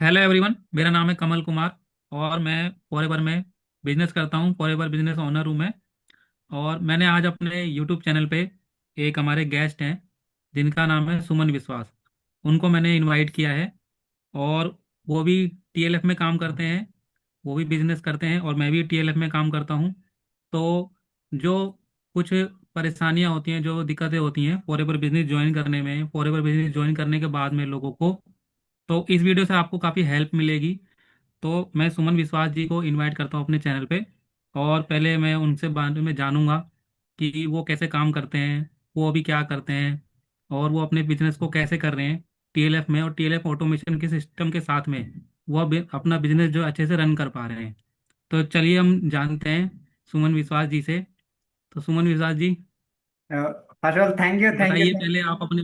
Hello everyone, मेरा नाम है कमल कुमार। और मैं फॉरेवर में बिजनेस करता हूँ। फॉरेवर बिजनेस ओनर हूँ मैं। और मैंने आज अपने यूट्यूब चैनल पे एक हमारे गेस्ट हैं जिनका नाम है सुमन विश्वास। उनको मैंने इनवाइट किया है। और वो भी टीएलएफ में काम करते हैं। वो भी बिजनेस करते हैं और मैं भी टीएलएफ में काम करता हूँ। तो जो कुछ परेशानियाँ होती हैं, जो दिक्कतें होती हैं फॉरेवर बिजनेस ज्वाइन करने में, फॉरेवर बिजनेस ज्वाइन करने के बाद में लोगों को, तो इस वीडियो से आपको काफ़ी हेल्प मिलेगी। तो मैं सुमन विश्वास जी को इनवाइट करता हूँ अपने चैनल पे। और पहले मैं उनसे बारे में जानूंगा कि वो कैसे काम करते हैं, वो अभी क्या करते हैं, और वो अपने बिजनेस को कैसे कर रहे हैं टीएलएफ में, और टीएलएफ ऑटोमेशन के सिस्टम के साथ में वो अपना बिजनेस जो अच्छे से रन कर पा रहे हैं। तो चलिए हम जानते हैं सुमन विश्वास जी से। तो Suman Vishwas ji, first of all thank you thank you. बताइए पहले आप अपने।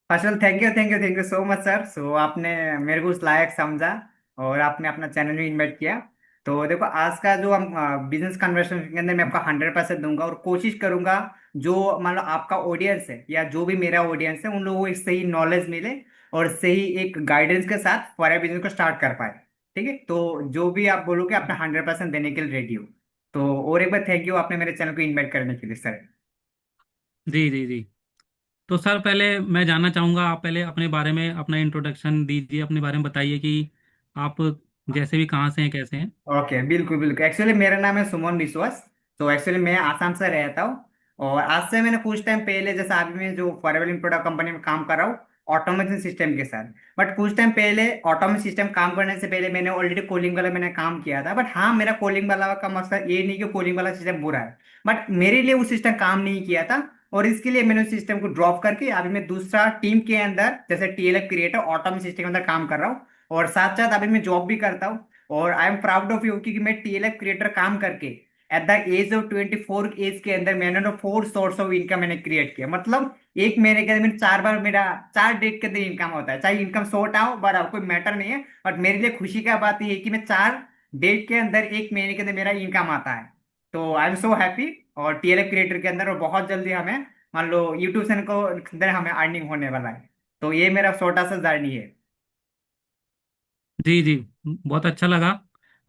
First of all thank you so much sir. So आपने मेरे को उस लायक समझा और आपने अपना चैनल में इन्वाइट किया। तो देखो, आज का जो हम बिजनेस कन्वर्सेशन के अंदर मैं आपका 100% दूंगा और कोशिश करूंगा जो मान लो आपका ऑडियंस है या जो भी मेरा ऑडियंस है उन लोगों को एक सही नॉलेज मिले और सही एक गाइडेंस के साथ फॉरेक्स बिजनेस को स्टार्ट कर पाए। ठीक है, तो जो भी आप बोलोगे अपना 100% देने के लिए रेडी हो। तो और एक बार थैंक यू आपने मेरे चैनल को इन्वाइट करने के लिए सर। जी जी जी। तो सर पहले मैं जानना चाहूँगा, आप पहले अपने बारे में अपना इंट्रोडक्शन दीजिए, अपने बारे में बताइए कि आप जैसे भी कहाँ से हैं, कैसे हैं। ओके, बिल्कुल बिल्कुल। एक्चुअली मेरा नाम है सुमन विश्वास। तो एक्चुअली मैं आसाम से रहता हूँ। और आज से मैंने कुछ टाइम पहले, जैसे अभी मैं जो फॉरवर्डिंग प्रोडक्ट कंपनी में काम कर रहा हूँ ऑटोमेशन सिस्टम के साथ। बट कुछ टाइम पहले ऑटोमेशन सिस्टम काम करने से पहले मैंने ऑलरेडी कोलिंग वाला मैंने काम किया था। बट हाँ, मेरा कोलिंग वाला का मकसद ये नहीं कि कोलिंग वाला सिस्टम बुरा है, बट मेरे लिए वो सिस्टम काम नहीं किया था। और इसके लिए मैंने उस सिस्टम को ड्रॉप करके अभी मैं दूसरा टीम के अंदर जैसे टीएलएफ क्रिएटर ऑटोमेशन सिस्टम के अंदर काम कर रहा हूँ। और साथ साथ अभी मैं जॉब भी करता हूँ। और I am proud of you क्योंकि मैं टीएलएफ क्रिएटर काम करके at the age of 24 age के अंदर मैंने ना 4 सोर्स ऑफ इनकम मैंने क्रिएट किया। मतलब एक महीने के अंदर मैंने 4 बार मेरा 4 डेट के अंदर इनकम होता है, चाहे इनकम शॉर्ट आओ बड़ा कोई मैटर नहीं है। बट मेरे लिए खुशी का बात यह है कि मैं 4 डेट के अंदर एक महीने के अंदर मेरा इनकम आता है। तो आई एम सो हैप्पी। और टीएलएफ क्रिएटर के अंदर और बहुत जल्दी हमें मान लो यूट्यूब चैनल को अंदर हमें अर्निंग होने वाला है। तो ये मेरा छोटा सा जर्नी है। जी जी। बहुत अच्छा लगा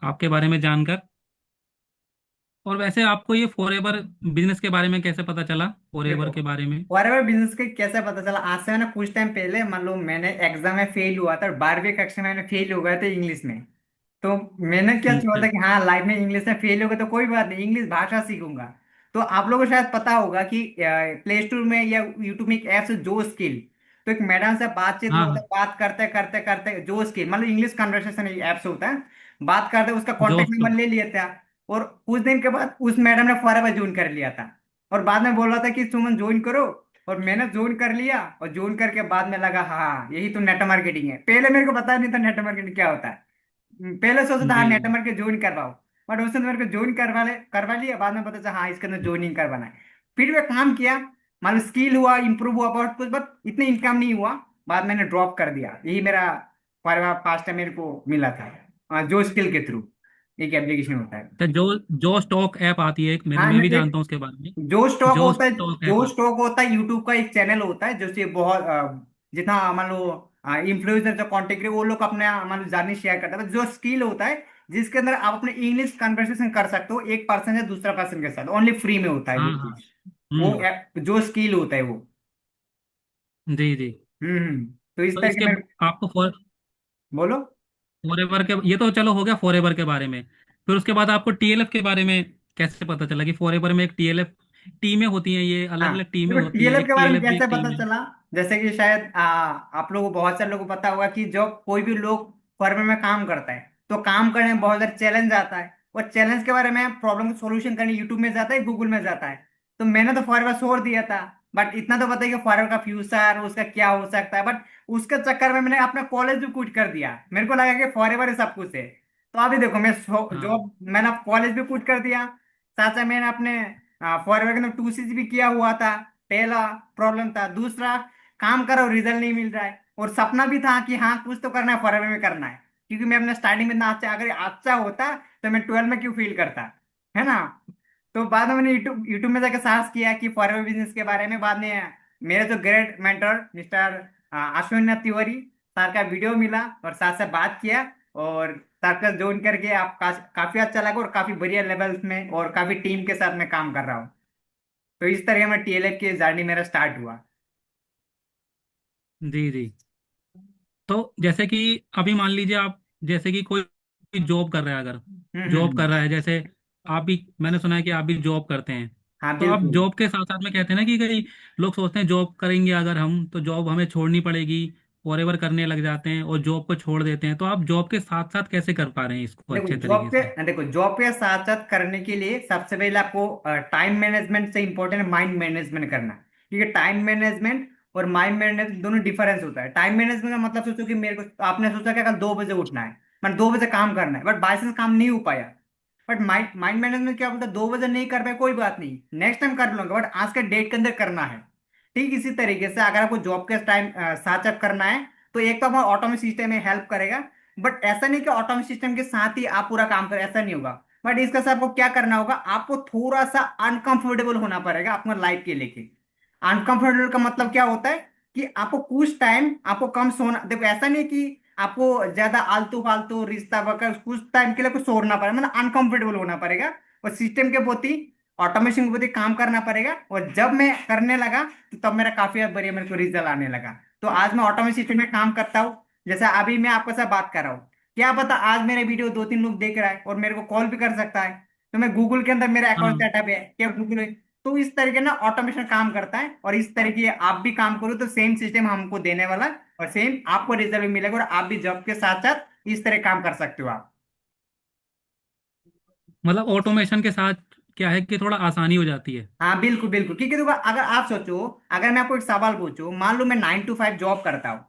आपके बारे में जानकर। और वैसे आपको ये फॉरएवर बिजनेस के बारे में कैसे पता चला, देखो, फॉरएवर के बारे में। फॉरएवर बिजनेस के कैसे पता चला, आज से मैंने कुछ टाइम पहले मान लो मैंने एग्जाम में फेल हुआ था, 12वीं कक्षा में मैंने फेल हो गया था इंग्लिश में। तो मैंने क्या सोचा अच्छा। था कि हाँ, लाइफ में इंग्लिश में फेल हो गया तो कोई बात नहीं, इंग्लिश भाषा सीखूंगा। तो आप लोगों को शायद पता होगा कि प्ले स्टोर में या यूट्यूब में एक ऐप्स है जो स्किल। तो एक मैडम से बातचीत हाँ होता है, हाँ। बात करते करते करते जो स्किल मतलब इंग्लिश कन्वर्सेशन ऐप्स होता है। बात करते उसका कॉन्टेक्ट जोश नंबर तो। ले लिया था। और कुछ दिन के बाद उस मैडम ने फॉरएवर ज्वाइन कर लिया था। और बाद में बोल रहा था कि सुमन ज्वाइन करो। और मैंने ज्वाइन कर लिया और ज्वाइन करके बाद में लगा हाँ यही तो नेट मार्केटिंग है। पहले मेरे को पता नहीं था नेट मार्केटिंग क्या होता है। पहले सोचा था हाँ जी नेट मार्केट ज्वाइन करवाओ। बट उसने तो मेरे को ज्वाइन करवा लिया, बाद में पता चला हाँ इसके अंदर ज्वाइनिंग करवाना है। फिर मैं काम किया, मतलब स्किल हुआ, इंप्रूव हुआ बहुत कुछ, बट इतने इनकम नहीं हुआ। बाद मैंने ड्रॉप कर दिया। यही मेरा परिवार पास्ट टाइम मेरे को मिला था जो स्किल के थ्रू एक एप्लीकेशन होता है। तो जो जो स्टॉक ऐप आती है एक, हाँ मैं भी एक जानता हूँ उसके बारे में। जो स्टॉक जो होता है, स्टॉक ऐप जो आती स्टॉक होता है यूट्यूब का एक चैनल होता है जो से बहुत जितना मान लो इन्फ्लुएंसर जो कंटेंट वो लोग अपने मान लो जर्नी शेयर करता है। जो स्किल होता है जिसके अंदर आप अपने इंग्लिश कन्वर्सेशन कर सकते हो एक पर्सन या दूसरा पर्सन के साथ, ओनली फ्री में होता है वो हाँ हाँ। चीज। वो हम्म। जो स्किल होता है वो। जी जी। तो इस तो तरह के इसके मेरे। आपको बोलो। फॉरएवर के, ये तो चलो हो गया फॉरएवर के बारे में। फिर उसके बाद आपको टीएलएफ के बारे में कैसे पता चला कि फॉरएवर में एक टीएलएफ टीमें होती हैं, ये अलग हाँ, अलग टीमें देखो होती हैं, टीएलएफ एक के बारे में टीएलएफ भी कैसे एक पता टीम है। चला। जैसे कि शायद आप लोगों को बहुत सारे लोगों को पता होगा कि जब कोई भी लोग फर्म में काम करता है तो काम करने में बहुत सारे चैलेंज आता है। और चैलेंज के बारे में प्रॉब्लम का सोल्यूशन करने यूट्यूब में जाता है, गूगल में जाता है। तो मैंने तो फॉरवर्ड छोड़ दिया था। बट इतना तो पता है कि फॉरवर्ड का फ्यूचर उसका क्या हो सकता है। बट उसके चक्कर में मैंने अपना कॉलेज भी क्विट कर दिया, मेरे को लगा कि फॉरवर्ड सब कुछ है। तो अभी देखो मैं हाँ जॉब मैंने कॉलेज भी क्विट कर दिया। साथ साथ मैंने अपने फॉरवर्ड में 2 सीज भी किया हुआ था। पहला प्रॉब्लम था, दूसरा काम करो रिजल्ट नहीं मिल रहा है। और सपना भी था कि हाँ कुछ तो करना है, फॉरवर्ड में करना है। क्योंकि मैं अपने स्टार्टिंग में इतना अच्छा, अगर अच्छा होता तो मैं 12 में क्यों फील करता, है ना। तो बाद में मैंने यूट्यूब यूट्यूब में जाकर सर्च किया कि फॉरवर्ड बिजनेस के बारे में। बाद में मेरे जो great mentor mister Ashwin Tiwari sir का वीडियो मिला और सर से बात किया, और सर का ज्वाइन करके आप काफी अच्छा लगा, और काफी बढ़िया लेवल्स में और काफी टीम के साथ मैं काम कर रहा हूँ। तो इस तरह मैं टीएलएफ की जर्नी मेरा स्टार्ट हुआ। जी जी। तो जैसे कि अभी मान लीजिए आप, जैसे कि कोई जॉब कर रहा है, अगर जॉब हम्म। कर रहा है, जैसे आप भी, मैंने सुना है कि आप भी जॉब करते हैं। हाँ तो आप बिल्कुल। जॉब के साथ साथ में कहते हैं ना कि कई लोग सोचते हैं जॉब करेंगे अगर हम, तो जॉब हमें छोड़नी पड़ेगी, फॉरएवर करने लग जाते हैं और जॉब को छोड़ देते हैं। तो आप जॉब के साथ साथ कैसे कर पा रहे हैं इसको अच्छे तरीके से? देखो जॉब के साथ साथ करने के लिए सबसे पहले आपको टाइम मैनेजमेंट से इंपॉर्टेंट है माइंड मैनेजमेंट करना। क्योंकि टाइम मैनेजमेंट और माइंड मैनेजमेंट दोनों डिफरेंस होता है। टाइम मैनेजमेंट का मतलब सोचो कि मेरे को, आपने सोचा कि कल 2 बजे उठना है, मैंने 2 बजे काम करना है, बट बाई चांस काम नहीं हो पाया। बट माइंड माइंड मैनेजमेंट क्या बोलता है, 2 बजे नहीं कर पाए कोई बात नहीं, नेक्स्ट टाइम कर लूंगा, बट आज के डेट के अंदर करना है। ठीक इसी तरीके से अगर आपको जॉब के टाइम साथ साथ करना है, तो एक तो हमारा ऑटोमेटिक सिस्टम में हेल्प करेगा। बट ऐसा नहीं कि ऑटोमेटिक सिस्टम के साथ ही आप पूरा काम करें, ऐसा नहीं होगा। बट इसके साथ आपको क्या करना होगा, आपको थोड़ा सा अनकंफर्टेबल होना पड़ेगा अपना लाइफ के लेके। अनकंफर्टेबल का मतलब क्या होता है कि आपको कुछ टाइम आपको कम सोना, देखो ऐसा नहीं कि आपको ज्यादा आलतू फालतू रिश्ता वगैरह कुछ टाइम के लिए कुछ छोड़ना पड़ेगा, मतलब अनकंफर्टेबल होना पड़ेगा। और सिस्टम के प्रति, ऑटोमेशन के प्रति काम करना पड़ेगा। और जब मैं करने लगा, तो तब मेरा काफी बढ़िया मेरे को रिजल्ट आने लगा। तो आज मैं ऑटोमेशन सिस्टम में काम करता हूँ। जैसे अभी मैं आपके साथ बात कर रहा हूँ, क्या पता आज मेरे वीडियो 2-3 लोग देख रहा है और मेरे को कॉल भी कर सकता है। तो मैं गूगल के अंदर मेरा अकाउंट हाँ, सेटअप है, क्या गूगल। तो इस तरीके ना ऑटोमेशन काम करता है, और इस तरीके आप भी काम करो तो सेम सिस्टम हमको देने वाला है, और सेम आपको रिजल्ट भी मिलेगा, और आप भी जॉब के साथ साथ इस तरह काम कर सकते हो आप। मतलब ऑटोमेशन के साथ क्या है कि थोड़ा आसानी हो जाती है। हाँ बिल्कुल बिल्कुल, क्योंकि देखो अगर आप सोचो, अगर मैं आपको एक सवाल पूछूं, मान लो मैं 9 to 5 जॉब करता हूँ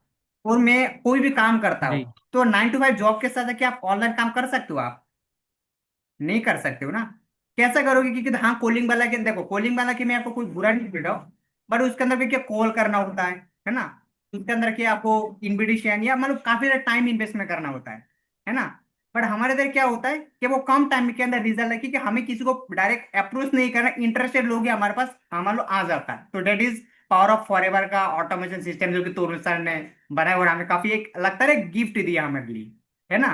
और मैं कोई भी काम करता हूँ, जी। तो 9 to 5 जॉब के साथ क्या आप ऑनलाइन काम कर सकते हो आप? नहीं कर सकते हो ना। कैसा करोगे, क्योंकि हाँ कॉलिंग वाला के, देखो कॉलिंग वाला की मैं आपको कोई बुरा नहीं बोल रहा हूँ, बट उसके अंदर भी क्या कॉल करना होता है ना। उसके अंदर क्या आपको इनविटेशन या मतलब काफी ज्यादा टाइम इन्वेस्टमेंट करना होता है ना। बट हमारे इधर क्या होता है कि वो कम टाइम के अंदर रिजल्ट है, क्योंकि हमें किसी को डायरेक्ट अप्रोच नहीं करना, इंटरेस्टेड लोग ही हमारे पास हमारे लोग आ जाता है। तो that is power of forever का ऑटोमेशन सिस्टम, जो कि तोरु सर ने बनाया, और हमें काफी एक लगता है गिफ्ट दिया हमारे लिए, है ना।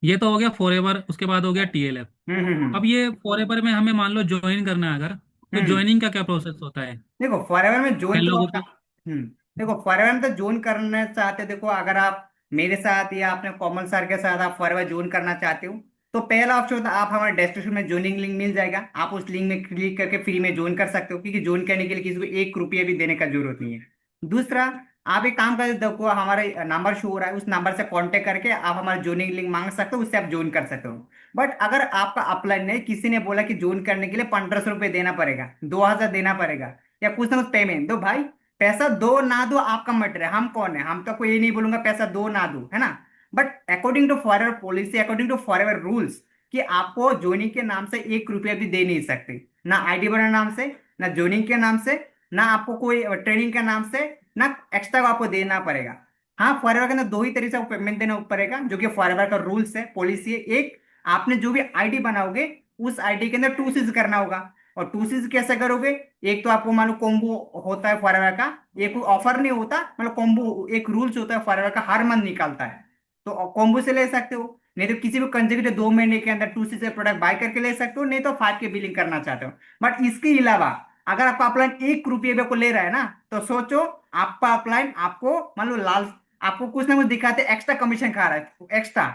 ये तो हो गया फॉरएवर, उसके बाद हो गया टीएलएफ। अब हम्म। ये फॉरएवर में हमें मान लो ज्वाइन करना है अगर, तो हम्म। ज्वाइनिंग का क्या प्रोसेस होता है? देखो फॉरएवर में कई ज्वाइन तो लोगों आप, को। हम्म, देखो फॉरएवर में तो ज्वाइन करना चाहते हो, देखो अगर आप मेरे साथ या अपने कॉमन सर के साथ आप फॉरएवर ज्वाइन करना चाहते हो, तो पहला ऑप्शन होता है, आप हमारे डिस्क्रिप्शन में ज्वाइनिंग लिंक मिल जाएगा, आप उस लिंक में क्लिक करके फ्री में ज्वाइन कर सकते हो, क्योंकि ज्वाइन करने के लिए किसी को 1 रुपया भी देने का जरूरत नहीं है। दूसरा, आप एक काम कर, देखो हमारे नंबर शो हो रहा है, उस नंबर से कांटेक्ट करके आप हमारा ज्वाइनिंग लिंक मांग सकते हो, उससे आप ज्वाइन कर सकते हो। बट अगर आपका अपलाइन नहीं, किसी ने बोला कि ज्वाइन करने के लिए 1500 रुपये देना पड़ेगा, 2000 देना पड़ेगा, या कुछ ना कुछ पेमेंट दो भाई, पैसा दो ना दो आपका मैटर है, हम कौन है, हम तो कोई ये नहीं बोलूंगा पैसा दो ना दो, है ना। But according to forever policy, according to forever rules, कि आपको ज्वाइनिंग के नाम से 1 रुपया भी दे नहीं सकते, ना आईडी बनाने नाम से, ना ज्वाइनिंग के नाम से, ना आपको कोई ट्रेनिंग के नाम से, ना एक्स्ट्रा आपको देना पड़ेगा। हाँ फॉरएवर के अंदर दो ही तरीके से आपको पेमेंट देना पड़ेगा, जो कि फॉरएवर का रूल्स है, पॉलिसी है। एक, आपने जो भी आईडी बनाओगे, उस आईडी के अंदर 2 सीज करना होगा। और 2 सीज कैसे करोगे, एक तो आपको मानो कॉम्बो होता है फॉरएवर का, ये कोई ऑफर नहीं होता, मतलब कॉम्बो एक रूल्स होता है फॉरएवर का, हर मंथ निकलता है। तो कॉम्बो से ले सकते हो, नहीं तो किसी भी कंसेक्यूटिव 2 महीने के अंदर 2 सीज से प्रोडक्ट बाय करके ले सकते हो, नहीं तो 5 के बिलिंग करना चाहते हो। बट इसके अलावा अगर आपका अपलाइन 1 रुपये भी आपको ले रहा है ना, तो सोचो आपका अपलाइन आपको मान लो लाल, आपको कुछ ना कुछ दिखाते एक्स्ट्रा कमीशन खा रहा है एक्स्ट्रा,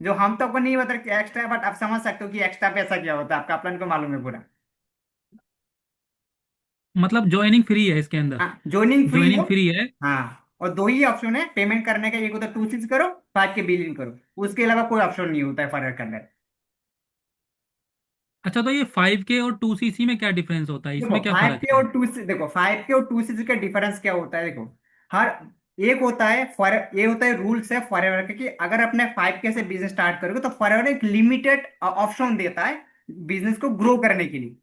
जो हम तो आपको नहीं बता कि एक्स्ट्रा, बट आप समझ सकते हो कि एक्स्ट्रा पैसा क्या होता है, आपका अपलाइन को मालूम है पूरा। मतलब ज्वाइनिंग फ्री है इसके अंदर? हाँ ज्वाइनिंग फ्री है। ज्वाइनिंग फ्री है। हाँ, और दो ही ऑप्शन है पेमेंट करने का, एक होता है 2 6 करो, 5 के बिलिंग करो, उसके अलावा कोई ऑप्शन नहीं होता है फर्क के अंदर। अच्छा, तो ये 5K और 2CC में क्या डिफरेंस होता है, देखो इसमें क्या फाइव फर्क के है? और टू देखो 5 के और 2 सीज का डिफरेंस क्या होता है, देखो हर एक होता है फॉर, ये होता है रूल्स है फॉरएवर का, कि अगर अपने 5 के से बिजनेस स्टार्ट करोगे, तो फॉरएवर एक लिमिटेड ऑप्शन देता है बिजनेस को ग्रो करने के लिए।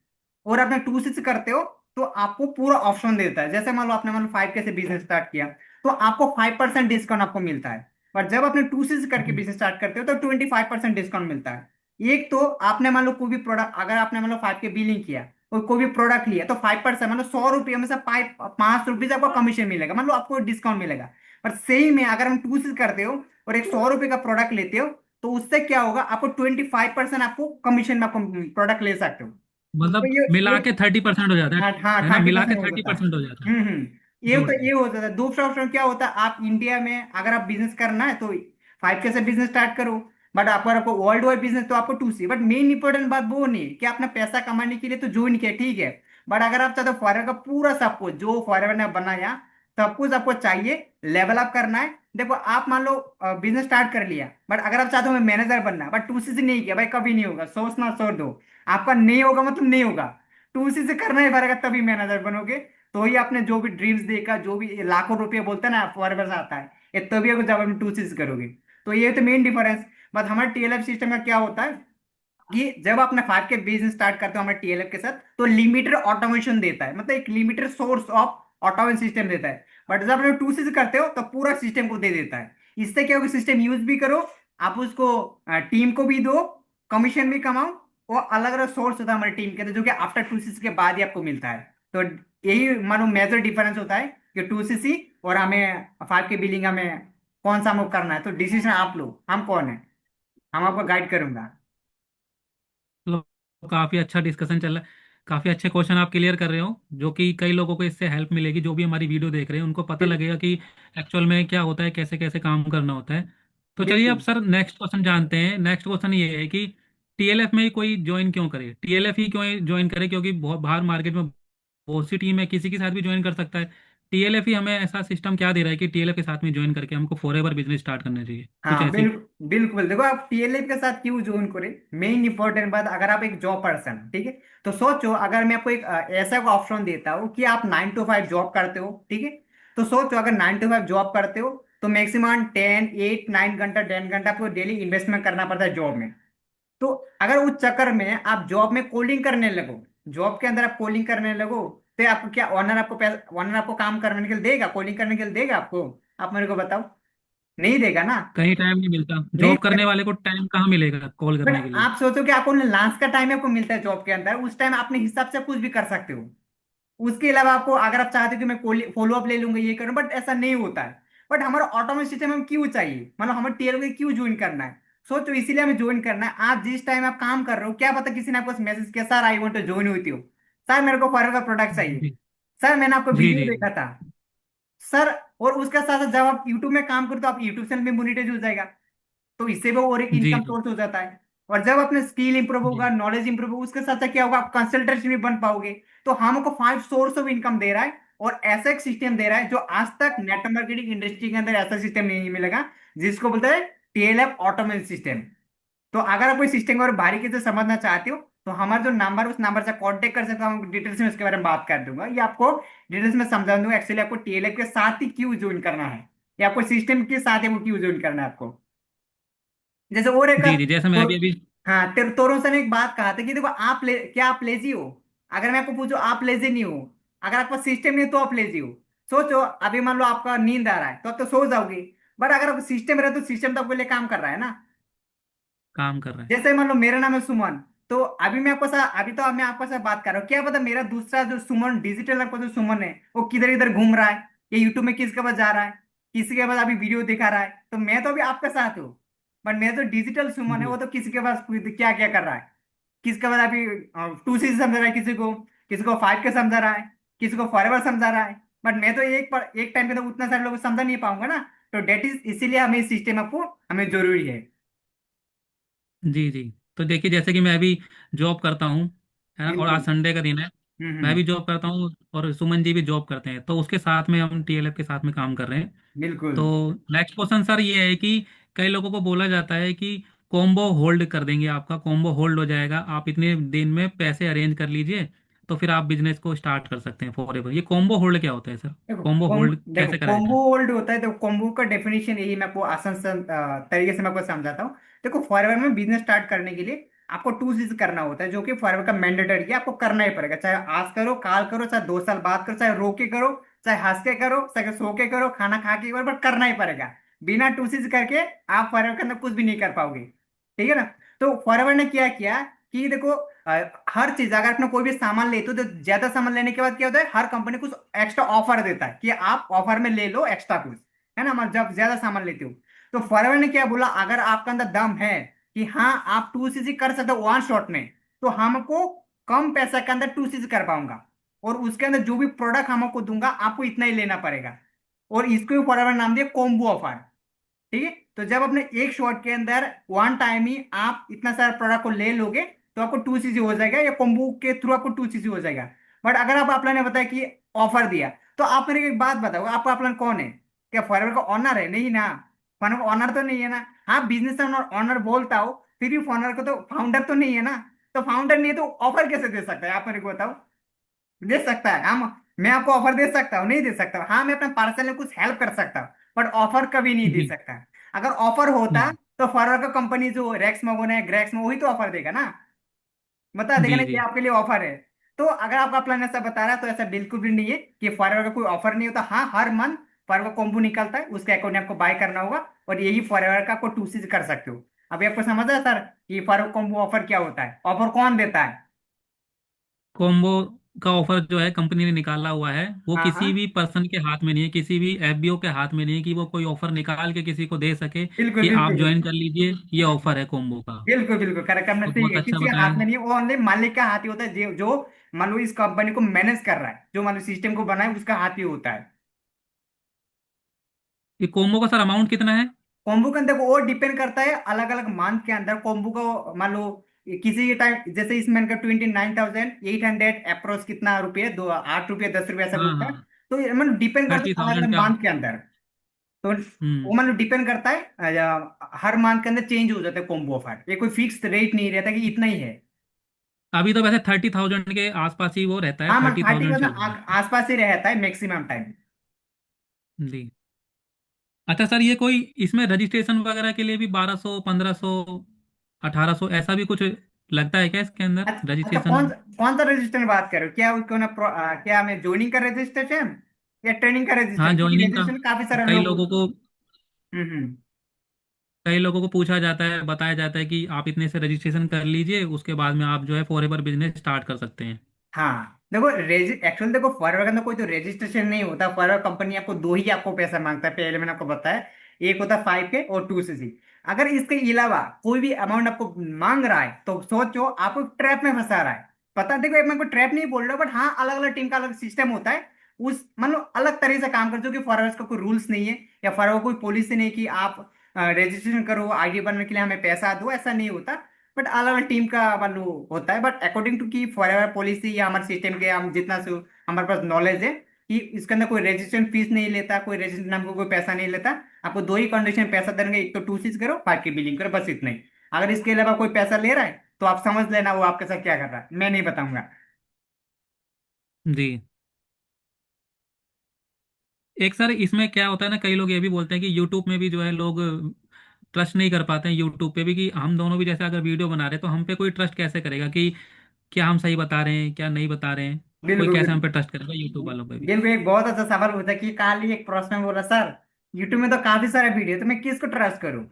और अपने 2 6 करते हो, तो आपको पूरा ऑप्शन देता है। जैसे मान लो आपने मान लो 5 के से बिजनेस स्टार्ट किया, तो आपको 5% डिस्काउंट आपको मिलता है। और जब आपने 2 6 करके जी। बिजनेस स्टार्ट करते हो, तो 25% डिस्काउंट मिलता है। एक तो आपने मान लो कोई भी प्रोडक्ट, अगर आपने मान लो 5 के बिलिंग किया और कोई भी प्रोडक्ट लिया, तो 5% मतलब 100 रुपये में से 5 5 रुपीज आपको कमीशन मिलेगा, मतलब आपको डिस्काउंट मिलेगा। पर सेम में अगर हम टू सी करते हो और एक 100 रुपए का प्रोडक्ट लेते हो, तो उससे क्या होगा, आपको 25% आपको कमीशन में आपको प्रोडक्ट ले सकते हो। तो मतलब ये मिला के 30% हो जाता हाँ हाँ है ना, मिला के 30% हो थर्टी जाता है। परसेंट हो जाता है ये जोड़ होता के। ये हो जाता है। दूसरा ऑप्शन क्या होता है, आप इंडिया में अगर आप बिजनेस करना है तो 5K से बिजनेस स्टार्ट करो। बट आपको वर्ल्ड वाइड बिजनेस तो आपको 2C। बट मेन इंपॉर्टेंट बात वो नहीं है कि आपने पैसा कमाने के लिए तो ज्वाइन किया, ठीक है। बट अगर आप चाहते हो फॉरएवर का पूरा सब कुछ जो फॉरएवर ने बनाया सब कुछ आपको चाहिए, लेवल अप करना है। देखो आप मान लो बिजनेस स्टार्ट कर लिया, बट अगर आप चाहते हो मैनेजर बनना, बट 2C से नहीं किया भाई, कभी नहीं होगा, सोचना छोड़ दो। आपका नहीं होगा मतलब नहीं होगा। 2C से करना ही पड़ेगा तभी मैनेजर बनोगे। तो ही आपने जो भी ड्रीम्स देखा, जो भी लाखों रुपए बोलते हैं ना फॉरवर्ड आता है, ये तभी अगर जब आप 2C से करोगे। तो ये तो मेन डिफरेंस। बट हमारे TLF सिस्टम में क्या होता है कि जब आपने 5K बिजनेस स्टार्ट करते हो हमारे TLF के साथ, तो लिमिटेड ऑटोमेशन देता है, मतलब एक limited source of automation system देता है। बट जब आप 2C से करते हो तो पूरा सिस्टम को दे देता है। इससे क्या होगा, सिस्टम यूज भी करो, आप उसको टीम को भी दो, कमीशन भी कमाओ। और अलग अलग सोर्स होता है हमारी टीम के, तो जो कि आफ्टर 2C के बाद ही आपको मिलता है। तो यही मानो मेजर डिफरेंस होता है कि 2C और हमें 5K बिलिंग हमें कौन सा हमको करना है। तो डिसीजन आप लो, हम कौन है, हम आपको गाइड करूंगा। चलो, काफी अच्छा डिस्कशन चल रहा है। काफी अच्छे क्वेश्चन आप क्लियर कर रहे हो, जो कि कई लोगों को इससे हेल्प मिलेगी, जो भी हमारी वीडियो देख रहे हैं उनको पता लगेगा कि एक्चुअल में क्या होता है, कैसे कैसे काम करना होता है। तो चलिए अब बिल्कुल। सर नेक्स्ट क्वेश्चन जानते हैं। नेक्स्ट क्वेश्चन ये है कि टीएलएफ में ही कोई ज्वाइन क्यों करे, टीएलएफ ही क्यों ज्वाइन करे, क्योंकि बहुत बाहर मार्केट में बहुत सी टीम है, किसी के साथ भी ज्वाइन कर सकता है। टीएलएफ ही हमें ऐसा सिस्टम क्या दे रहा है कि टीएलएफ के साथ में ज्वाइन करके हमको फॉर एवर बिजनेस स्टार्ट करना चाहिए, कुछ हाँ ऐसी। बिल्कुल देखो, आप TLF के साथ क्यों ज्वाइन करें, मेन इंपॉर्टेंट बात, अगर आप एक जॉब पर्सन, ठीक है, तो सोचो अगर मैं आपको एक ऐसा ऑप्शन देता हूँ कि आप 9 to 5 जॉब करते हो, ठीक है। तो सोचो अगर 9 to 5 जॉब करते हो तो मैक्सिमम 10 8 9 घंटा 10 घंटा आपको डेली इन्वेस्टमेंट करना पड़ता है जॉब में। तो अगर उस चक्कर में आप जॉब में कोडिंग करने लगो, जॉब के अंदर आप कोडिंग करने लगो, तो आपको क्या ओनर आपको ओनर आपको काम करने के लिए देगा, कोडिंग करने के लिए देगा आपको? आप मेरे को बताओ, नहीं देगा ना। कहीं टाइम नहीं मिलता, नहीं जॉब देगा। करने वाले को टाइम कहाँ मिलेगा कॉल बट करने के लिए। आप सोचो कि आपको लास्ट का टाइम आपको मिलता है जॉब के अंदर, उस टाइम अपने हिसाब से कुछ भी कर सकते हो। उसके अलावा आपको अगर आप चाहते हो कि मैं फॉलो अप ले लूंगा ये करूँ, बट ऐसा नहीं होता है। बट हमारा ऑटोमेशन सिस्टम हमें क्यों चाहिए, मतलब हमें टीएल को क्यों ज्वाइन करना है? सोचो इसीलिए हमें ज्वाइन करना है। आप जिस टाइम आप काम कर रहे हो, क्या पता किसी ने आपको मैसेज किया, sir I want to join with you, sir मेरे को फॉरवर्ड का प्रोडक्ट चाहिए, जी सर मैंने आपको जी वीडियो जी देखा था, सर। और उसके साथ साथ जब आप यूट्यूब में काम करते हो तो आप यूट्यूब चैनल में मोनिटाइज हो जाएगा, तो इससे भी और एक जी इनकम जी सोर्स हो जाता है। और जब अपने स्किल इंप्रूव होगा, जी नॉलेज इंप्रूव होगा, उसके साथ साथ क्या होगा, आप कंसल्टेंट भी बन पाओगे। तो हमको 5 सोर्स ऑफ इनकम दे रहा है, और ऐसा एक सिस्टम दे रहा है जो आज तक नेटवर्क मार्केटिंग इंडस्ट्री के अंदर ऐसा सिस्टम नहीं मिलेगा, जिसको बोलते हैं TLF ऑटोमेशन सिस्टम। तो अगर आप कोई सिस्टम को और बारीकी से समझना चाहते हो, तो हमारा जो नंबर, उस नंबर से कांटेक्ट कर सकते हो, हम डिटेल्स में उसके बारे में बात कर दूंगा, या आपको डिटेल्स में समझा दूंगा एक्चुअली आपको TLF के साथ ही क्यों ज्वाइन करना है, या आपको सिस्टम के साथ ही वो क्यों ज्वाइन करना है आपको। जैसे और एक जी जी, जैसे मैं तो, अभी अभी। हाँ तोरों से ने एक बात कहा था कि देखो क्या आप लेजी हो? अगर मैं आपको पूछूं आप लेजी नहीं हो, अगर आपका सिस्टम नहीं है तो आप लेजी हो। सोचो अभी मान लो आपका नींद आ रहा है तो आप तो सो जाओगे, बट अगर आपका सिस्टम रहे तो सिस्टम तो आपके लिए काम कर रहा है ना। काम कर रहे हैं। जैसे मान लो मेरा नाम है सुमन, तो अभी मैं आपको साथ, अभी तो मैं आपके साथ बात कर रहा हूँ, क्या पता मेरा दूसरा जो सुमन, डिजिटल आपका जो सुमन है, वो किधर इधर घूम रहा है, या यूट्यूब में किसके पास जा रहा है, किसी के पास अभी वीडियो दिखा रहा है, तो मैं तो अभी आपके साथ हूँ। बट मेरा जो डिजिटल सुमन है वो जी तो किसी के पास क्या क्या कर रहा है, किसके पास अभी 2C समझा रहा है, किसी को 5K समझा रहा है, किसी को फॉरएवर समझा रहा है। बट मैं तो एक टाइम पे तो उतना सारे लोग को समझा नहीं पाऊंगा ना। तो डेट इज इसीलिए हमें सिस्टम आपको हमें जरूरी है। जी जी। तो देखिए, जैसे कि मैं अभी जॉब करता हूँ, है ना, और आज बिल्कुल। संडे का दिन है। मैं हम्म। भी जॉब करता हूँ और सुमन जी भी जॉब करते हैं, तो उसके साथ में हम टीएलएफ के साथ में काम कर रहे हैं। बिल्कुल। तो नेक्स्ट क्वेश्चन सर ये है कि कई लोगों को बोला जाता है कि कॉम्बो होल्ड कर देंगे, आपका कॉम्बो होल्ड हो जाएगा, आप इतने दिन में पैसे अरेंज कर लीजिए तो फिर आप बिजनेस को स्टार्ट कर सकते हैं फॉर एवर। ये कॉम्बो होल्ड क्या होता है सर, कॉम्बो होल्ड देखो कैसे कराया कॉम्बो जाए। होल्ड होता है, तो कॉम्बो का डेफिनेशन यही मैं आपको आसान से तरीके से मैं आपको समझाता हूँ। देखो फॉरएवर में बिजनेस स्टार्ट करने के लिए आपको 2 चीज करना होता है, जो कि फॉरएवर का मैंडेटरी है, आपको करना ही पड़ेगा, चाहे आज करो, काल करो, चाहे 2 साल बाद करो, चाहे रो के करो, चाहे हंस के करो, चाहे सो के करो, खाना खा के करो, बट करना ही पड़ेगा। बिना 2 चीज करके आप फॉरएवर के अंदर कुछ भी नहीं कर पाओगे, ठीक है ना। तो फॉरएवर ने क्या किया कि देखो हर चीज अगर अपने कोई भी सामान लेते हो, तो ज्यादा सामान लेने के बाद क्या होता है, हर कंपनी कुछ एक्स्ट्रा ऑफर देता है कि आप ऑफर में ले लो एक्स्ट्रा कुछ। है ना, मतलब जब ज्यादा सामान लेते हो। तो फॉरएवर ने क्या बोला, अगर आपका अंदर दम है कि हाँ आप 2cc कर सकते हो वन शॉट में, तो हमको कम पैसा के अंदर 2cc कर पाऊंगा, और उसके अंदर जो भी प्रोडक्ट हमको दूंगा आपको इतना ही लेना पड़ेगा। और इसको भी फॉरएवर नाम दिया कॉम्बो ऑफर। ठीक है। तो जब अपने एक शॉट के अंदर वन टाइम ही आप इतना सारा प्रोडक्ट को ले लोगे, तो आपको 2cc हो जाएगा, या कॉम्बो के थ्रू आपको 2cc हो जाएगा। बट अगर आप अपना ने बताया कि ऑफर दिया, तो आप मेरे को एक बात बताओ, आपका अपना कौन है? क्या फॉरएवर का ऑनर है? नहीं ना। फॉरएवर का ऑनर तो नहीं है ना। हाँ, बिजनेस ऑनर ऑनर बोलता हो, फिर भी फॉरएवर को तो फाउंडर तो नहीं है ना। तो फाउंडर नहीं है तो ऑफर कैसे दे सकता है? आप मेरे को बताओ। दे सकता है हम, मैं आपको ऑफर दे सकता हूँ? नहीं दे सकता हूँ। हाँ, मैं अपने पार्सल में कुछ हेल्प कर सकता हूँ, बट ऑफर कभी नहीं दे जी। सकता। अगर ऑफर होता जी। तो फॉरवर्ड का कंपनी जो रैक्स मंगोना है, ग्रैक्स में, वही तो ऑफर देगा ना। बता देगा ना जी। कि जी। आपके लिए ऑफर है। तो अगर आपका प्लान ऐसा बता रहा है, तो ऐसा बिल्कुल भी नहीं है कि फॉरवर्ड का कोई ऑफर नहीं होता। हाँ, हर मंथ फॉरवर्ड कॉम्बो निकलता है, उसके अकाउंट में आपको बाय करना होगा, और यही फॉरवर्ड का आपको 2cc कर सकते हो। अभी आपको समझ आया सर कि फॉरवर्ड कॉम्बो ऑफर क्या होता है, ऑफर कौन देता है? कॉम्बो का ऑफर जो है कंपनी ने निकाला हुआ है, वो हाँ हाँ, किसी भी पर्सन के हाथ में नहीं है, किसी भी एफबीओ के हाथ में नहीं है कि वो कोई ऑफर निकाल के किसी को दे सके बिल्कुल कि आप बिल्कुल ज्वाइन बिल्कुल कर लीजिए, ये ऑफर है कॉम्बो का। बिल्कुल बिल्कुल करेक्ट, आपने तो सही बहुत है, अच्छा किसी के बताया। हाथ में नहीं है, वो ओनली मालिक का हाथ ही होता है, जो मान लो इस कंपनी को मैनेज कर रहा है, जो मान लो सिस्टम को बनाए, उसका हाथ ही होता है। ये कॉम्बो का सर अमाउंट कितना है? कॉम्बो के अंदर वो डिपेंड करता है अलग अलग मंथ के अंदर कॉम्बो का, मान लो किसी टाइम जैसे इसमें 29,800 अप्रोच, कितना रुपये, 8 रुपये 10 रुपये ऐसा हाँ होता है। हाँ। तो ये मतलब डिपेंड करता थर्टी है अलग थाउजेंड अलग का। मंथ के अंदर। तो वो हम्म। मतलब डिपेंड करता है, हर मंथ के अंदर चेंज हो जाता है कॉम्बो ऑफर, ये कोई फिक्स रेट नहीं रहता कि इतना ही है। अभी तो वैसे 30,000 के आसपास ही वो रहता है, हाँ, मतलब थर्टी 30 थाउजेंड चल मतलब रहा है। आसपास ही रहता है मैक्सिमम टाइम। जी। अच्छा सर, ये कोई इसमें रजिस्ट्रेशन वगैरह के लिए भी 1200, 1500, 1800 ऐसा भी कुछ लगता है क्या इसके अंदर अच्छा अच्छा, रजिस्ट्रेशन? कौन सा रजिस्ट्रेशन बात कर रहे हो? क्या उसको ना क्या मैं ज्वाइनिंग का रजिस्ट्रेशन या ट्रेनिंग का हाँ, रजिस्ट्रेशन? क्योंकि ज्वाइनिंग का। रजिस्ट्रेशन काफी सारे कई लोग। लोगों को हम्म। कई लोगों को पूछा जाता है, बताया जाता है कि आप इतने से रजिस्ट्रेशन कर लीजिए, उसके बाद में आप जो है फॉर एवर बिजनेस स्टार्ट कर सकते हैं। हाँ देखो, एक्चुअल देखो, फॉरवर्ड का अंदर कोई तो रजिस्ट्रेशन नहीं होता। फॉरवर्ड कंपनी आपको दो ही आपको पैसा मांगता है, पहले मैंने आपको बताया। एक होता है 5K और 2cc। अगर इसके अलावा कोई भी अमाउंट आपको मांग रहा है, तो सोचो आपको ट्रैप में फंसा रहा है। पता, देखो मैं कोई ट्रैप नहीं बोल रहा, बट हाँ, अलग अलग टीम का अलग सिस्टम होता है। उस मतलब अलग तरह से काम कर, जो कि फॉरवर्ड का कोई रूल्स नहीं है, या फॉरवर्ड कोई पॉलिसी नहीं कि आप रजिस्ट्रेशन करो, आईडी बनने के लिए हमें पैसा दो, ऐसा नहीं होता। बट अलग अलग टीम का मतलब होता है। बट अकॉर्डिंग टू की फॉरएवर पॉलिसी या हमारे सिस्टम के, हम जितना से हमारे पास नॉलेज है, कि इसके अंदर कोई रजिस्ट्रेशन फीस नहीं लेता, कोई रजिस्ट्रेशन नाम को कोई पैसा नहीं लेता। आपको दो ही कंडीशन पैसा देंगे, एक तो 2cc करो, 5K बिलिंग करो, बस इतना ही। अगर इसके अलावा कोई पैसा ले रहा है, तो आप समझ लेना वो आपके साथ क्या कर रहा है, मैं नहीं बताऊंगा। जी। एक सर इसमें क्या होता है ना, कई लोग ये भी बोलते हैं कि यूट्यूब में भी जो है लोग ट्रस्ट नहीं कर पाते हैं यूट्यूब पे भी, कि हम दोनों भी जैसे अगर वीडियो बना रहे हैं तो हम पे कोई ट्रस्ट कैसे करेगा कि क्या हम सही बता रहे हैं क्या नहीं बता रहे हैं। कोई बिल्कुल कैसे बिल्कुल हम पे ट्रस्ट करेगा यूट्यूब वालों पे भी। बिल्कुल, एक बहुत अच्छा सवाल होता है कि काल ही एक प्रश्न में बोला सर, यूट्यूब में तो काफी सारे वीडियो, तो मैं किसको ट्रस्ट करूं?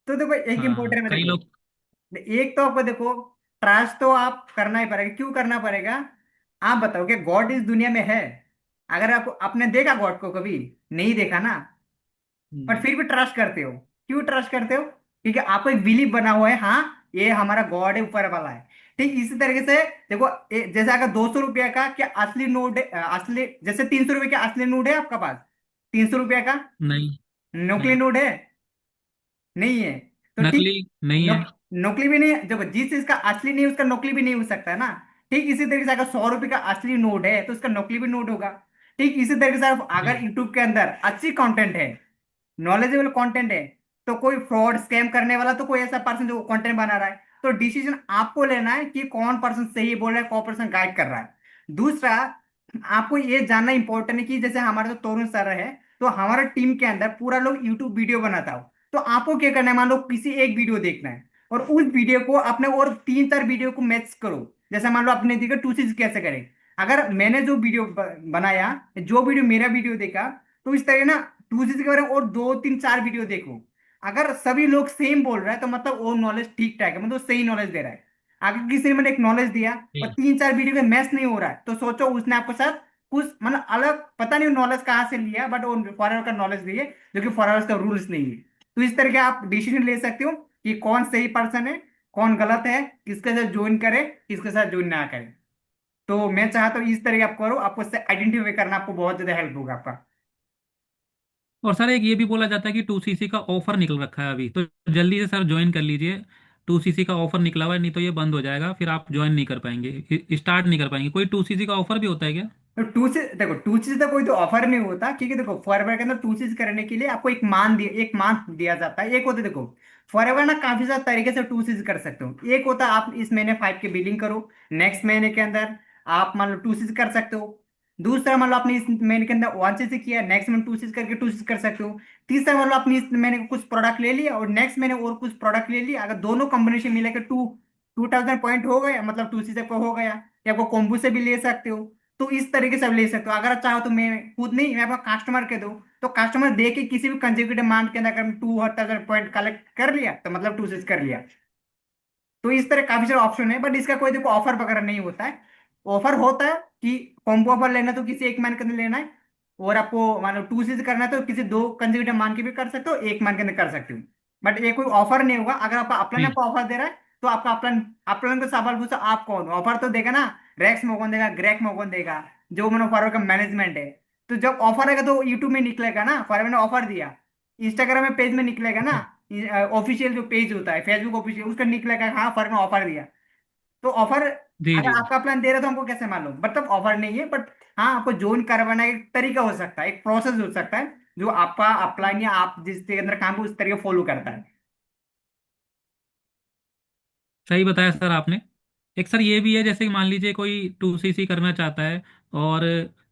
तो देखो एक हाँ, इंपॉर्टेंट है, कई देखो लोग। एक तो आपको देखो, ट्रस्ट तो आप करना ही पड़ेगा। क्यों करना पड़ेगा? आप बताओ कि गॉड इस दुनिया में है? अगर आपको, आपने देखा गॉड को कभी? नहीं देखा ना। पर जी। फिर भी ट्रस्ट करते हो। क्यों ट्रस्ट करते हो? क्योंकि आपको एक बिलीव बना हुआ है, हाँ ये हमारा गॉड है, ऊपर वाला है। ठीक इसी तरीके से देखो, जैसे अगर 200 रुपया का क्या असली नोट है, असली जैसे 300 रुपये का असली नोट है आपका पास, 300 रुपया का नहीं। नकली नहीं। नोट है? नहीं है। तो ठीक, नकली नहीं है। नकली भी नहीं है। देखो, जिस चीज का असली नहीं है, उसका नकली भी नहीं हो सकता है ना। ठीक इसी तरीके से अगर 100 रुपये का असली नोट है, तो उसका नकली भी नोट होगा। ठीक इसी तरीके से जी। अगर यूट्यूब के अंदर अच्छी कंटेंट है, नॉलेजेबल कंटेंट है, तो कोई फ्रॉड स्कैम करने वाला तो कोई ऐसा पर्सन जो कंटेंट बना रहा है, तो डिसीजन आपको लेना है कि कौन पर्सन सही बोल रहा है, कौन पर्सन गाइड कर रहा है। दूसरा, आपको ये जानना इंपॉर्टेंट है कि जैसे हमारे जो तरुण सर है, तो हमारा टीम के अंदर पूरा लोग यूट्यूब वीडियो बनाता हो। तो आपको क्या करना है, मान लो किसी एक वीडियो देखना है, और उस वीडियो को अपने और तीन चार वीडियो को मैच करो। जैसे मान लो आपने देखा 2cc कैसे करें, अगर मैंने जो वीडियो बनाया, जो वीडियो मेरा वीडियो देखा, तो इस तरह ना 2cc के बारे में और दो तीन चार वीडियो देखो। अगर सभी लोग सेम बोल रहा है, तो मतलब वो नॉलेज ठीक ठाक है, मतलब सही नॉलेज दे रहा है। अगर किसी ने मैंने एक नॉलेज दिया और जी। तीन चार वीडियो में मैच नहीं हो रहा है, तो सोचो उसने आपके साथ कुछ मतलब अलग, पता नहीं नॉलेज कहाँ से लिया, बट वो फॉरएवर का नॉलेज लिए जो कि फॉरएवर का रूल्स नहीं है। तो इस तरह के आप डिसीजन ले सकते हो कि कौन सही पर्सन है, कौन गलत है, किसके साथ ज्वाइन करे, किसके साथ ज्वाइन ना करे। तो मैं चाहता हूँ इस तरह के आप करो, आपको इससे आइडेंटिफाई करना आपको बहुत ज्यादा हेल्प होगा आपका। और सर एक ये भी बोला जाता है कि 2cc का ऑफर निकल रखा है अभी, तो जल्दी से सर ज्वाइन कर लीजिए। 2cc का ऑफर निकला हुआ है, नहीं तो ये बंद हो जाएगा, फिर आप ज्वाइन नहीं कर पाएंगे, स्टार्ट नहीं कर पाएंगे। कोई 2cc का ऑफर भी होता है क्या? तो टू से देखो, टू सी का कोई तो ऑफर नहीं होता, क्योंकि देखो फॉरएवर के अंदर टू सी करने के लिए आपको एक मान दिया जाता है। एक होता है देखो, फॉरएवर ना काफी सारे तरीके से टू सी कर सकते हो। एक होता है आप इस महीने 5 की बिलिंग करो, नेक्स्ट महीने के अंदर आप मान लो टू सी कर सकते हो। दूसरा मान लो आपने इस महीने के अंदर 1 सी किया, नेक्स्ट महीने टू सी करके टू सी कर सकते हो। तीसरा मान लो आपने इस महीने को कुछ प्रोडक्ट ले लिया और नेक्स्ट महीने और कुछ प्रोडक्ट ले लिया, अगर दोनों कॉम्बिनेशन मिलाकर 2000 पॉइंट हो गया, मतलब टू सी से आपको हो गया, या आपको कॉम्बो से भी ले सकते हो। तो इस तरीके से आप ले सकते हो। अगर आप चाहो तो मैं खुद नहीं, मैं अपना कस्टमर के दूं, तो कस्टमर दे के किसी भी कंसेक्यूटिव मंथ के अंदर अगर 2000 पॉइंट कलेक्ट कर लिया तो मतलब टू सिक्स कर लिया। तो इस तरह काफी सारे ऑप्शन है, बट इसका कोई देखो ऑफर वगैरह नहीं होता है। ऑफर होता है कि कॉम्बो ऑफर लेना तो किसी एक मंथ के अंदर लेना है, और आपको मान लो टू सीज करना है तो किसी दो कंसेक्यूटिव मंथ के भी कर सकते हो, एक मंथ के अंदर कर सकते हो। बट ये कोई ऑफर नहीं होगा। अगर आपका अपलाइन जी आपको ऑफर दे रहा है तो आपका अपलाइन अपलाइन को सवाल पूछो आप कौन हो, ऑफर तो देगा ना। रैक्स मोगन देगा, ग्रेक मोगन देगा, जो मैंने फॉरवर्ड का मैनेजमेंट है। तो जब ऑफर आएगा तो यूट्यूब में निकलेगा ना, फॉरवर्ड ने ऑफर दिया, इंस्टाग्राम में पेज में निकलेगा ना, ऑफिशियल जो पेज होता है फेसबुक ऑफिशियल, उसका निकलेगा हाँ फर्म ने ऑफर दिया। तो ऑफर जी जी। अगर आपका प्लान दे रहा है तो हमको कैसे मालूम, मतलब ऑफर नहीं है, बट हाँ आपको ज्वाइन करवाना एक तरीका हो सकता है, एक प्रोसेस हो सकता है जो आपका अपलाइन या आप जिस के अंदर काम है उस तरीके फॉलो करता है। सही बताया सर आपने। एक सर ये भी है, जैसे कि मान लीजिए कोई 2cc करना चाहता है, और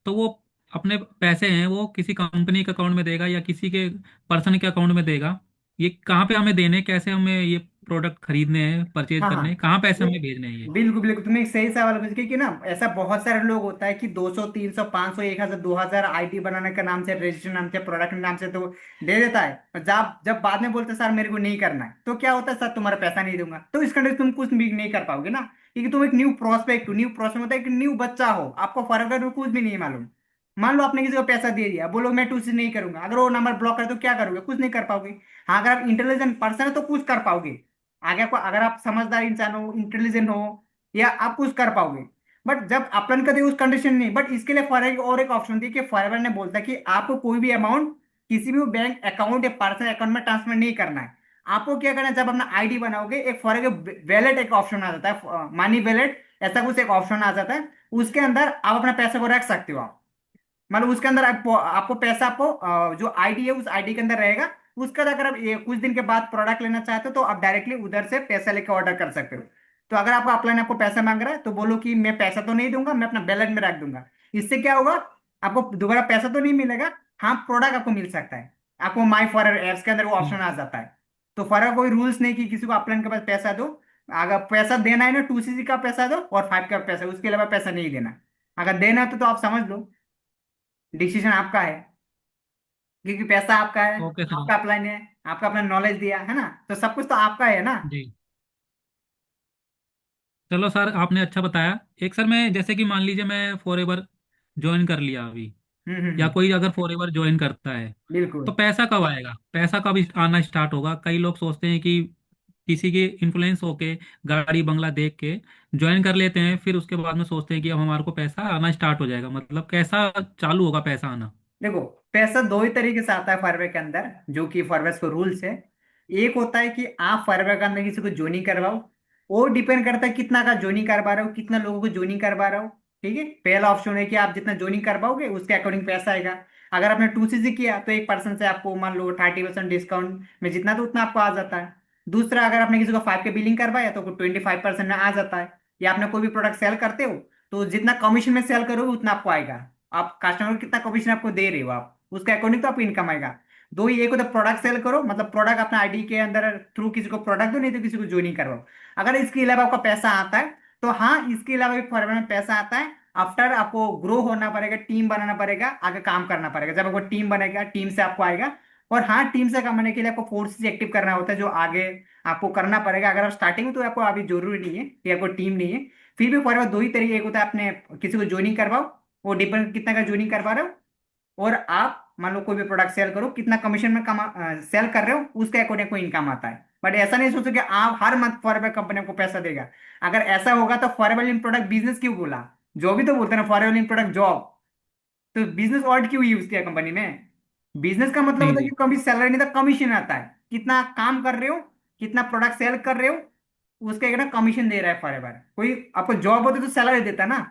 तो वो अपने पैसे हैं वो किसी कंपनी के अकाउंट में देगा या किसी के पर्सन के अकाउंट में देगा? ये कहाँ पे हमें देने, कैसे हमें ये प्रोडक्ट खरीदने हैं, परचेज हाँ करने हाँ, हैं, कहाँ पैसे वो हमें भेजने हैं ये? बिल्कुल बिल्कुल तुमने एक सही सवाल पूछा, क्योंकि ना ऐसा बहुत सारे लोग होता है कि 200 300 500 1000 2000 आईडी बनाने का नाम से, रजिस्ट्रेशन नाम से, प्रोडक्ट नाम से तो दे देता है। और जब जब बाद में बोलते हैं, सर मेरे को नहीं करना है, तो क्या होता है, सर तुम्हारा पैसा नहीं दूंगा, तो इस कंडीशन तुम कुछ भी नहीं कर पाओगे ना। क्योंकि तुम एक न्यू प्रोस्पेक्ट होता है, एक न्यू बच्चा हो, आपको फर्क में कुछ भी नहीं मालूम। मान लो आपने किसी को पैसा दे दिया, बोलो मैं टूसी नहीं करूंगा, अगर वो नंबर ब्लॉक करे तो क्या करोगे, कुछ नहीं कर पाओगे। हाँ अगर आप इंटेलिजेंट पर्सन है तो कुछ कर पाओगे, आगे को अगर आप समझदार इंसान हो, इंटेलिजेंट हो, या आप कुछ कर पाओगे। बट जब अपलन करते उस कंडीशन नहीं, बट इसके लिए फॉर और एक ऑप्शन थी कि फॉरएवर ने बोलता है कि आपको कोई भी अमाउंट किसी भी बैंक अकाउंट या पर्सनल अकाउंट में ट्रांसफर नहीं करना है। आपको क्या करना है, जब अपना आईडी बनाओगे एक फॉर वैलेट एक ऑप्शन आ जाता है, मनी वैलेट ऐसा कुछ एक ऑप्शन आ जाता है। उसके अंदर आप अपना पैसे को रख सकते हो आप, मतलब उसके अंदर आपको पैसा आपको जो आईडी है उस आईडी के अंदर रहेगा। उसका अगर आप कुछ दिन के बाद प्रोडक्ट लेना चाहते हो तो आप डायरेक्टली उधर से पैसा लेकर ऑर्डर कर सकते हो। तो अगर आपको अपलाइन आपको पैसा मांग रहा है तो बोलो कि मैं पैसा तो नहीं दूंगा, मैं अपना बैलेंस में रख दूंगा। इससे क्या होगा, आपको दोबारा पैसा तो नहीं मिलेगा, हाँ प्रोडक्ट आपको मिल सकता है। आपको माई फॉरएवर एप्स के अंदर वो ऑप्शन हम्म। आ जाता है। तो फॉरएवर कोई रूल्स नहीं कि किसी को अपलाइन के पास पैसा दो। अगर पैसा देना है ना, 2 सीसी का पैसा दो और 5 का पैसा, उसके अलावा पैसा नहीं देना। अगर देना है तो आप समझ लो, डिसीजन आपका है, क्योंकि पैसा आपका है, ओके सर। आपका अप्लाई है, आपका अपना नॉलेज दिया है ना, तो सब कुछ तो आपका है ना। जी। चलो सर, आपने अच्छा बताया। एक सर मैं, जैसे कि मान लीजिए मैं फॉरएवर ज्वाइन कर लिया अभी, या हम्म। कोई अगर फॉरएवर ज्वाइन करता है, बिल्कुल। तो पैसा कब आएगा, पैसा कब आना स्टार्ट होगा? कई लोग सोचते हैं कि किसी के इन्फ्लुएंस होके, गाड़ी बंगला देख के ज्वाइन कर लेते हैं, फिर उसके बाद में सोचते हैं कि अब हमारे को पैसा आना स्टार्ट हो जाएगा। मतलब कैसा चालू होगा पैसा आना? देखो, पैसा दो ही तरीके से आता है फारवे के अंदर, जो कि फारवेस को रूल्स है। एक होता है कि आप फारवे के अंदर किसी को ज्वाइनिंग करवाओ, वो डिपेंड करता है कितना का ज्वाइनिंग करवा रहे हो, कितना लोगों को ज्वाइनिंग करवा रहे हो। ठीक है, पहला ऑप्शन है कि आप जितना ज्वाइनिंग करवाओगे उसके अकॉर्डिंग पैसा आएगा। अगर आपने 2 सीसी किया तो एक पर्सन से आपको मान लो 30% डिस्काउंट में जितना तो उतना आपको आ जाता है। दूसरा, अगर आपने किसी को 5 के बिलिंग करवाया तो 25% में आ जाता है। या आपने कोई भी प्रोडक्ट सेल करते हो तो जितना कमीशन में सेल करोगे उतना आपको आएगा। आप कस्टमर को कितना कमीशन आपको दे रहे हो आप, उसके अकॉर्डिंग तो आपको इनकम आएगा। दो ही, एक होता है प्रोडक्ट सेल करो, मतलब प्रोडक्ट अपना आईडी के अंदर थ्रू किसी को प्रोडक्ट दो, नहीं तो किसी को ज्वाइनिंग करवाओ। अगर इसके अलावा आपका पैसा आता है तो हाँ, इसके अलावा भी फॉरवर्ड में पैसा आता है। आफ्टर आपको ग्रो होना पड़ेगा, टीम बनाना पड़ेगा, आगे काम करना पड़ेगा। जब आपको टीम बनेगा, टीम से आपको आएगा। और हाँ, टीम से कमाने के लिए आपको फोर्सेस एक्टिव करना होता है, जो आगे आपको करना पड़ेगा। अगर आप स्टार्टिंग में तो आपको अभी जरूरी नहीं है कि आपको टीम नहीं है, फिर भी फॉरवर्ड दो ही तरीके, एक होता है आपने किसी को ज्वाइनिंग करवाओ, वो डिपेंड कितना का ज्वाइनिंग करवा रहे हो। और आप मान लो कोई भी प्रोडक्ट सेल करो, कितना कमीशन में कमा सेल कर रहे हो उसके अकॉर्डिंग कोई इनकम आता है। बट ऐसा नहीं सोचो कि आप हर मंथ फॉरएवर कंपनी आपको पैसा देगा। अगर ऐसा होगा तो फॉरएवर इन प्रोडक्ट बिजनेस क्यों बोला? जो भी तो बोलते हैं ना, फॉरएवर इन प्रोडक्ट जॉब। तो बिजनेस वर्ड क्यों यूज किया कंपनी में? बिजनेस का मतलब जी होता है जी कि कभी सैलरी नहीं था, कमीशन आता है। कितना काम कर रहे हो, कितना प्रोडक्ट सेल कर रहे हो, उसका एक ना कमीशन दे रहा है फॉरएवर। कोई आपको जॉब होती तो सैलरी देता ना।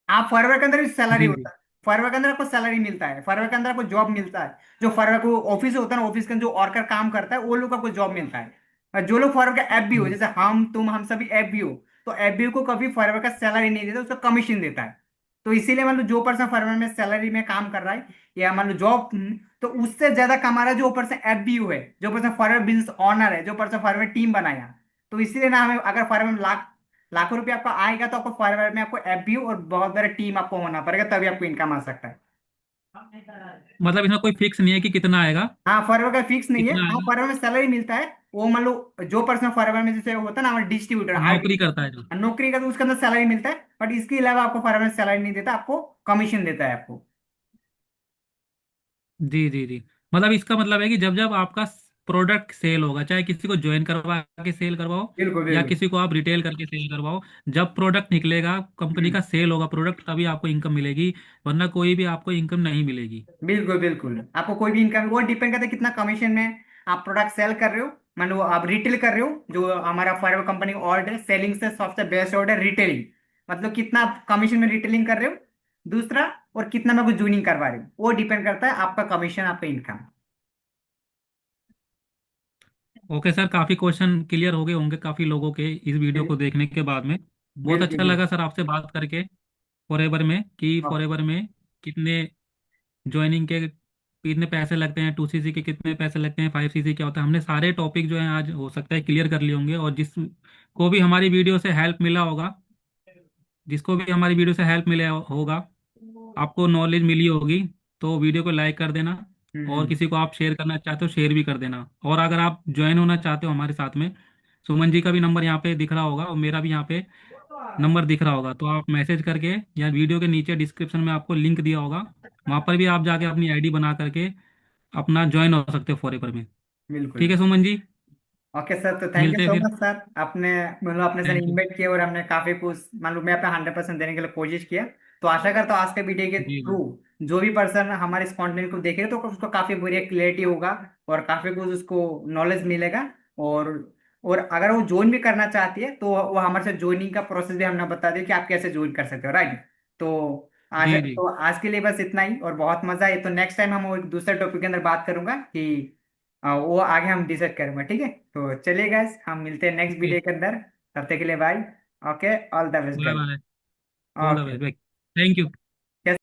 आप फॉरवर्ड के अंदर भी सैलरी जी जी होता है। फॉरवर्ड के अंदर आपको सैलरी मिलता है, फॉरवर्ड के अंदर आपको जॉब मिलता है। जो फॉरवर्ड को ऑफिस होता है ना, ऑफिस के अंदर जो वर्कर काम करता है वो लोग को आपको जॉब मिलता है। और जो लोग फॉरवर्ड का ऐप भी हो, जी जैसे हम तुम हम सभी ऐप भी हो, तो ऐप भी को कभी फॉरवर्ड का सैलरी नहीं देता, उसका कमीशन देता है। तो इसीलिए मान लो जो पर्सन फॉरवर्ड में सैलरी में काम कर रहा है, या मान लो जॉब, तो उससे ज्यादा कमा रहा है जो पर्सन ऐप भी है, जो पर्सन फॉरवर्ड बिजनेस ऑनर है, जो पर्सन फॉरवर्ड टीम बनाया। तो इसीलिए ना हमें अगर फॉरवर्ड में लाखों रुपए आपका आएगा तो आपको फॉरवर्ड में आपको एफबीओ और बहुत बड़ा टीम आपको होना पड़ेगा, तभी आपको इनकम आ सकता है। मतलब इसमें कोई फिक्स नहीं है कि कितना आएगा। हाँ, फॉरवर्ड का फिक्स नहीं है। कितना हाँ, आएगा। फॉरवर्ड में सैलरी मिलता है। वो मान लो जो पर्सन फॉरवर्ड में जैसे होता है ना हमारा डिस्ट्रीब्यूटर नौकरी आरडी, करता है जो। नौकरी का, तो उसके अंदर सैलरी मिलता है। बट इसके अलावा आपको फॉरवर्ड में सैलरी नहीं देता, आपको कमीशन देता है आपको। जी जी जी। मतलब इसका मतलब है कि जब जब आपका प्रोडक्ट सेल होगा, चाहे किसी को ज्वाइन करवा के सेल करवाओ बिल्कुल या बिल्कुल। किसी को आप रिटेल करके सेल करवाओ, जब प्रोडक्ट निकलेगा, कंपनी हम्म, का सेल होगा प्रोडक्ट, तभी आपको इनकम मिलेगी। वरना कोई भी आपको इनकम नहीं मिलेगी। बिल्कुल बिल्कुल। आपको कोई भी इनकम, वो डिपेंड करता है कितना कमीशन में आप प्रोडक्ट सेल कर रहे हो। मान लो आप रिटेल कर रहे हो, जो हमारा फॉरएवर कंपनी ऑर्डर है, सेलिंग से सबसे बेस्ट ऑर्डर रिटेलिंग। मतलब कितना कमीशन में रिटेलिंग कर रहे हो। दूसरा, और कितना में कुछ जूनिंग करवा रहे हो, वो डिपेंड करता है आपका कमीशन, आपका इनकम। ओके सर, काफ़ी क्वेश्चन क्लियर हो गए होंगे काफ़ी लोगों के इस वीडियो को देखने के बाद में। बहुत बिल्कुल अच्छा बिल्कुल। लगा सर आपसे बात करके। फॉरएवर में कि ओके। फॉरएवर में कितने ज्वाइनिंग के कितने पैसे लगते हैं, 2 सीसी के कितने पैसे लगते हैं, 5 सीसी क्या होता है, हमने सारे टॉपिक जो है आज हो सकता है क्लियर कर लिए होंगे। और जिस को भी हमारी वीडियो से हेल्प मिला होगा, जिसको भी हमारी वीडियो से हेल्प मिले होगा, आपको नॉलेज मिली होगी, तो वीडियो को लाइक कर देना। और हम्म। किसी को आप शेयर करना चाहते हो शेयर भी कर देना। और अगर आप ज्वाइन होना चाहते हो हमारे साथ में, सुमन जी का भी नंबर यहाँ पे दिख रहा होगा और मेरा भी यहाँ पे नंबर दिख रहा होगा, तो आप मैसेज करके या वीडियो के नीचे डिस्क्रिप्शन में आपको लिंक दिया होगा, वहाँ पर भी आप जाके अपनी आईडी बना करके अपना ज्वाइन हो सकते हो फॉरएवर में। बिल्कुल। ठीक है सुमन जी। ओके सर, तो थैंक यू मिलते हैं सो फिर। Much sir. आपने मतलब अपने से थैंक यू। इन्वाइट किया और हमने काफी कुछ, मान लो मैं अपना 100% देने के लिए कोशिश किया। तो आशा करता हूँ आज के वीडियो के जी थ्रू जी जो भी पर्सन हमारे इस कंटेंट को देखेगा तो उसको काफी बढ़िया क्लियरिटी होगा, और काफी कुछ उसको नॉलेज मिलेगा। और और अगर वो ज्वाइन भी करना चाहती है तो वो हमारे साथ ज्वाइनिंग का प्रोसेस भी हमने बता दिया कि आप कैसे ज्वाइन कर सकते हो, राइट? तो आज जी जी। तो आज के लिए बस इतना ही, और बहुत मजा है। तो नेक्स्ट टाइम हम वो एक दूसरे टॉपिक के अंदर बात करूंगा कि वो आगे हम डिसाइड करेंगे, ठीक है? तो चलिए गाइस, हम मिलते हैं नेक्स्ट ओके। वीडियो के अंदर। तब तक के लिए bye. Okay, all the best bye guys. Bye. All the okay. Best. Thank you.